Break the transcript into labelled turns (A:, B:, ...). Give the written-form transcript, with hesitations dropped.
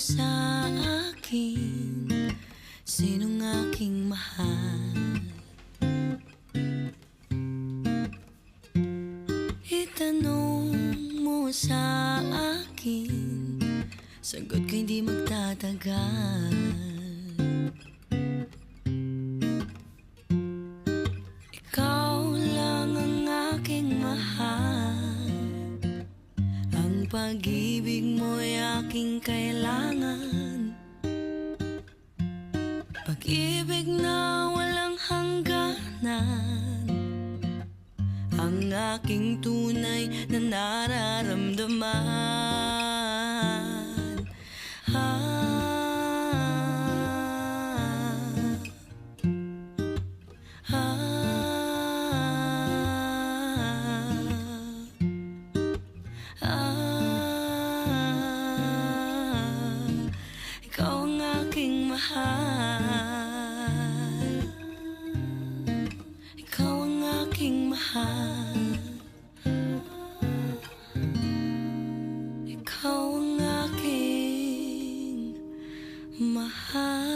A: sa akin, sinong aking mahal? Itanong mo sa akin, sagot ko hindi magtatagal. Ikaw lang ang aking mahal, ang pag-ibig mo'y aking kailangan. Pag-ibig na walang hangganan, ang aking tunay na nararamdaman. Ikaw ang aking mahal, ikaw ang aking mahal, ikaw ang aking mahal.